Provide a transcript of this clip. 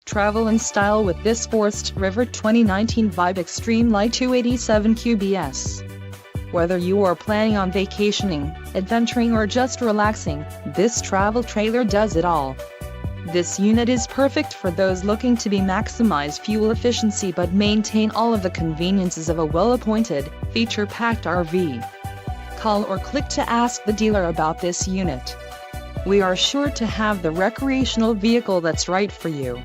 Travel in style with this Forest River 2019 Vibe Extreme Lite 287QBS. Whether you are planning on vacationing, adventuring or just relaxing, this travel trailer does it all. This unit is perfect for those looking to maximize fuel efficiency but maintain all of the conveniences of a well-appointed, feature-packed RV. Call or click to ask the dealer about this unit. We are sure to have the recreational vehicle that's right for you.